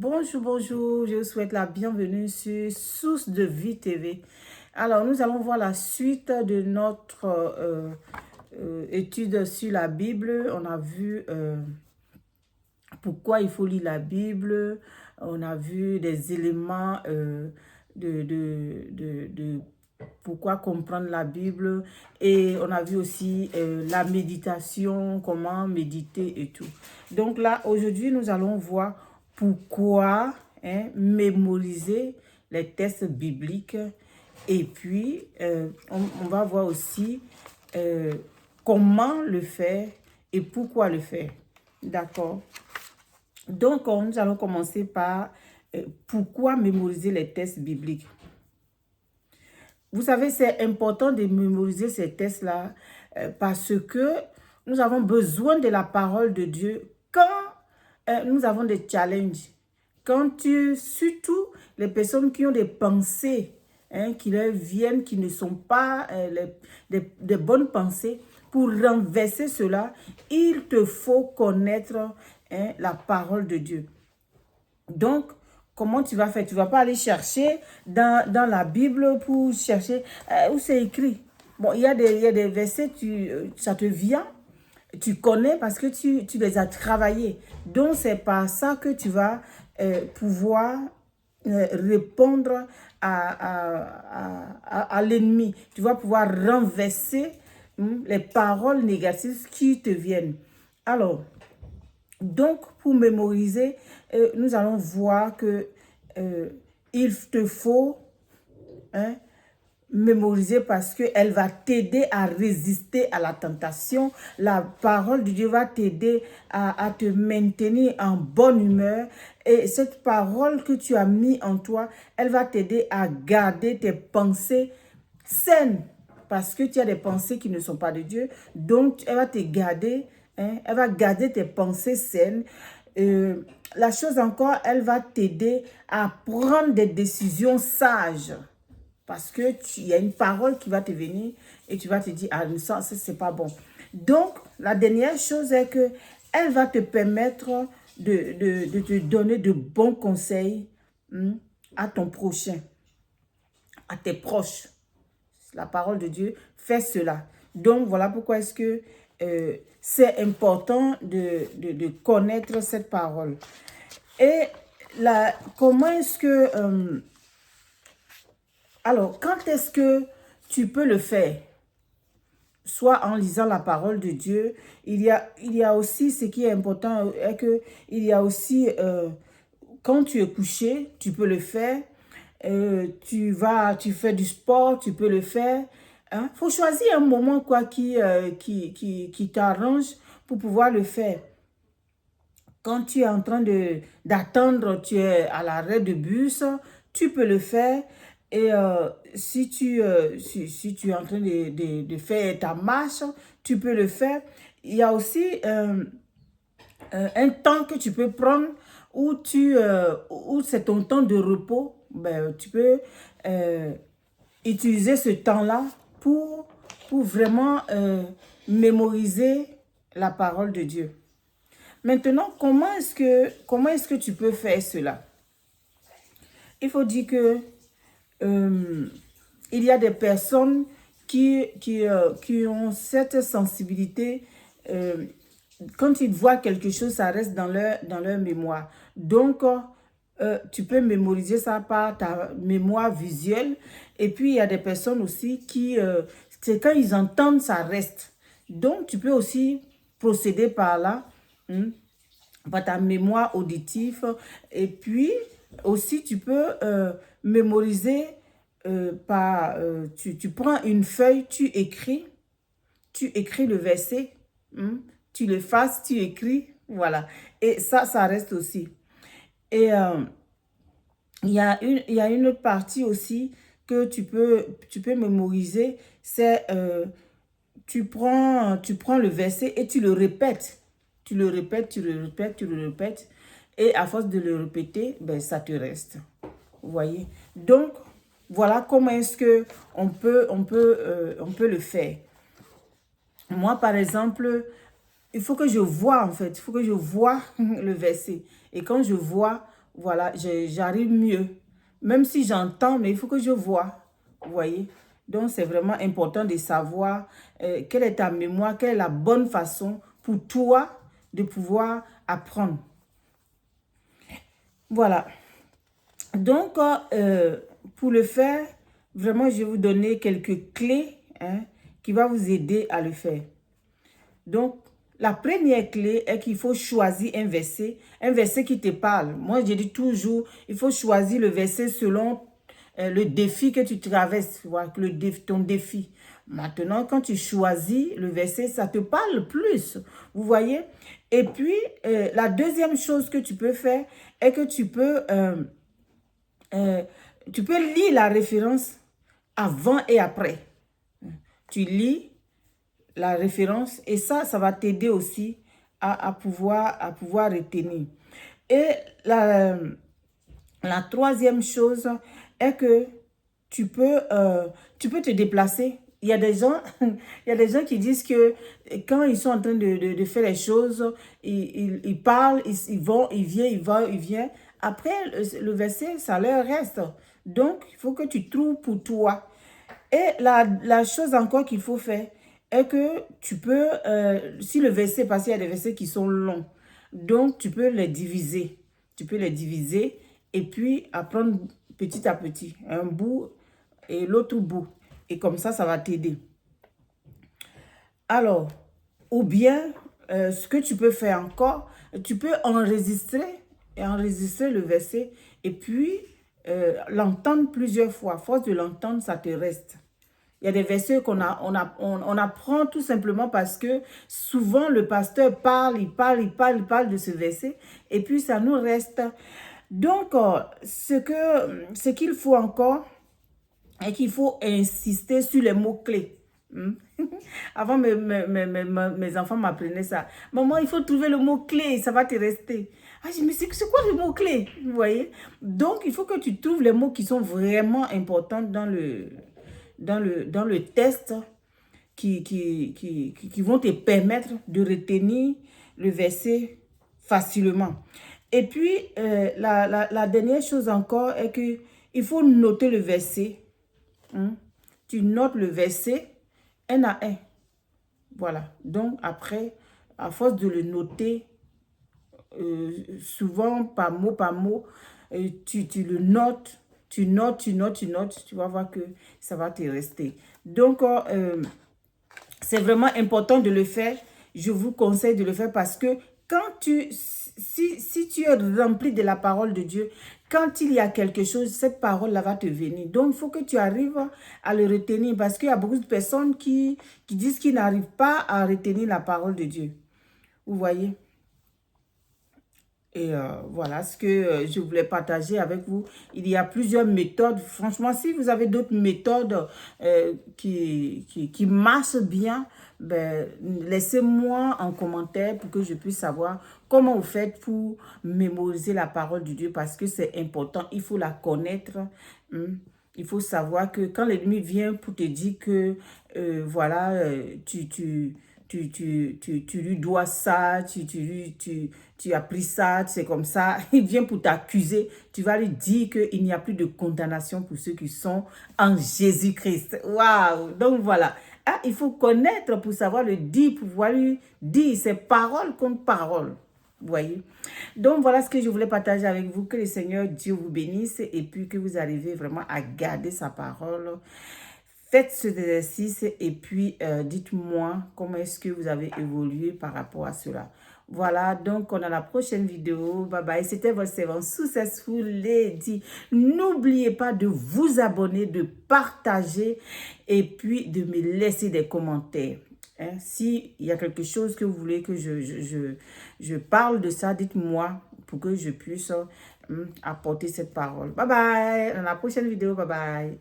Bonjour, bonjour, je vous souhaite la bienvenue sur Source de Vie TV. Alors, nous allons voir la suite de notre étude sur la Bible. On a vu pourquoi il faut lire la Bible. On a vu des éléments de pourquoi comprendre la Bible. Et on a vu aussi la méditation, comment méditer et tout. Donc là, aujourd'hui, nous allons voir pourquoi mémoriser les textes bibliques. Et puis, on va voir aussi comment le faire et pourquoi le faire. D'accord? Donc, nous allons commencer par pourquoi mémoriser les textes bibliques. Vous savez, c'est important de mémoriser ces textes-là parce que nous avons besoin de la parole de Dieu quand nous avons des challenges. Surtout les personnes qui ont des pensées qui leur viennent, qui ne sont pas des bonnes pensées, pour renverser cela, il te faut connaître la parole de Dieu. Donc, comment tu vas faire? Tu ne vas pas aller chercher dans la Bible pour chercher où c'est écrit. Bon, il y a des versets, ça te vient, tu connais parce que tu les as travaillés. Donc, c'est par ça que tu vas pouvoir répondre à l'ennemi. Tu vas pouvoir renverser les paroles négatives qui te viennent. Alors, donc, pour mémoriser, nous allons voir que il te faut mémoriser parce qu'elle va t'aider à résister à la tentation. La parole de Dieu va t'aider à te maintenir en bonne humeur. Et cette parole que tu as mis en toi, elle va t'aider à garder tes pensées saines. Parce que tu as des pensées qui ne sont pas de Dieu. Donc, elle va te garder, elle va garder tes pensées saines. La chose encore, elle va t'aider à prendre des décisions sages. Parce que il y a une parole qui va te venir et tu vas te dire, ah, ça, c'est pas bon. Donc, la dernière chose est que elle va te permettre de te donner de bons conseils à ton prochain, à tes proches. La parole de Dieu fait cela. Donc, voilà pourquoi est-ce que c'est important de connaître cette parole. Et comment est-ce que... alors, quand est-ce que tu peux le faire? Soit en lisant la parole de Dieu. Il y a aussi, ce qui est important, est que il y a aussi, quand tu es couché, tu peux le faire. Tu fais du sport, tu peux le faire. Faut choisir un moment quoi qui t'arrange pour pouvoir le faire. Quand tu es en train d'attendre, tu es à l'arrêt de bus, tu peux le faire. Et si tu es en train de faire ta marche, tu peux le faire. Il y a aussi un temps que tu peux prendre où c'est ton temps de repos. Ben, tu peux utiliser ce temps-là pour vraiment mémoriser la parole de Dieu. Maintenant, comment est-ce que tu peux faire cela? Il faut dire que il y a des personnes qui ont cette sensibilité. Quand ils voient quelque chose, ça reste dans leur mémoire. Donc, tu peux mémoriser ça par ta mémoire visuelle. Et puis, il y a des personnes aussi qui, c'est quand ils entendent, ça reste. Donc, tu peux aussi procéder par là, par ta mémoire auditive. Et puis, aussi, tu peux mémoriser tu prends une feuille, tu écris le verset, tu le fasses, tu écris, voilà. Et ça reste aussi. Et il y a une autre partie aussi que tu peux mémoriser, c'est tu prends le verset et tu le répètes. Tu le répètes, tu le répètes, tu le répètes. Et à force de le répéter, ben, ça te reste. Vous voyez? Donc, voilà comment est-ce qu'on peut le faire. Moi, par exemple, il faut que je vois, en fait. Il faut que je vois le verset. Et quand je vois, voilà, j'arrive mieux. Même si j'entends, mais il faut que je vois. Vous voyez? Donc, c'est vraiment important de savoir quelle est ta mémoire, quelle est la bonne façon pour toi de pouvoir apprendre. Voilà. Donc, pour le faire, vraiment, je vais vous donner quelques clés qui vont vous aider à le faire. Donc, la première clé est qu'il faut choisir un verset qui te parle. Moi, je dis toujours, il faut choisir le verset selon le défi que tu traverses, ton défi. Maintenant, quand tu choisis le verset, ça te parle plus. Vous voyez? Et puis, la deuxième chose que tu peux faire est que tu peux lire la référence avant et après. Tu lis la référence et ça va t'aider aussi à pouvoir retenir. Et la troisième chose est que tu peux te déplacer. Il y a des gens, il y a des gens qui disent que quand ils sont en train de faire les choses, ils parlent, ils vont, ils viennent, ils vont, ils viennent. Après, le verset, ça leur reste. Donc, il faut que tu trouves pour toi. Et la chose encore qu'il faut faire est que tu peux, si le verset, parce qu'il y a des versets qui sont longs, donc tu peux les diviser. Tu peux les diviser et puis apprendre petit à petit, un bout et l'autre bout. Et comme ça va t'aider. Alors, ou bien, ce que tu peux faire encore, tu peux enregistrer le verset et puis l'entendre plusieurs fois. À force de l'entendre, ça te reste. Il y a des versets on apprend tout simplement parce que souvent le pasteur parle de ce verset et puis ça nous reste. Donc, ce qu'il faut encore est qu'il faut insister sur les mots-clés. Avant, mes enfants m'apprenaient ça. Maman, il faut trouver le mot-clé, ça va te rester. Ah, je me suis dit, c'est quoi le mot-clé? Vous voyez? Donc, il faut que tu trouves les mots qui sont vraiment importants dans le test qui vont te permettre de retenir le verset facilement. Et puis, la dernière chose encore est qu'il faut noter le verset. Tu notes le verset un à un. Voilà. Donc, après, à force de le noter, souvent par mot, tu le notes, tu vas voir que ça va te rester. Donc, c'est vraiment important de le faire. Je vous conseille de le faire parce que si tu es rempli de la parole de Dieu, quand il y a quelque chose, cette parole-là va te venir. Donc, il faut que tu arrives à le retenir parce qu'il y a beaucoup de personnes qui disent qu'ils n'arrivent pas à retenir la parole de Dieu. Vous voyez? Et voilà ce que je voulais partager avec vous. Il y a plusieurs méthodes. Franchement, si vous avez d'autres méthodes qui marchent bien, ben, laissez-moi en commentaire pour que je puisse savoir comment vous faites pour mémoriser la parole de Dieu parce que c'est important. Il faut la connaître. Il faut savoir que quand l'ennemi vient pour te dire que voilà, tu lui dois ça, tu as pris ça, c'est comme ça. Il vient pour t'accuser. Tu vas lui dire qu'il n'y a plus de condamnation pour ceux qui sont en Jésus-Christ. Waouh! Donc voilà. Ah, il faut connaître pour savoir le dire, pour pouvoir lui dire. C'est parole contre parole. Vous voyez? Donc, voilà ce que je voulais partager avec vous. Que le Seigneur Dieu vous bénisse et puis que vous arrivez vraiment à garder sa parole. Faites cet exercice et puis dites-moi comment est-ce que vous avez évolué par rapport à cela. Voilà, donc on a la prochaine vidéo. Bye bye. C'était votre servant Successful Lady. N'oubliez pas de vous abonner, de partager et puis de me laisser des commentaires. Hein? S'il y a quelque chose que vous voulez que je parle de ça, dites-moi pour que je puisse apporter cette parole. Bye bye. Dans la prochaine vidéo. Bye bye.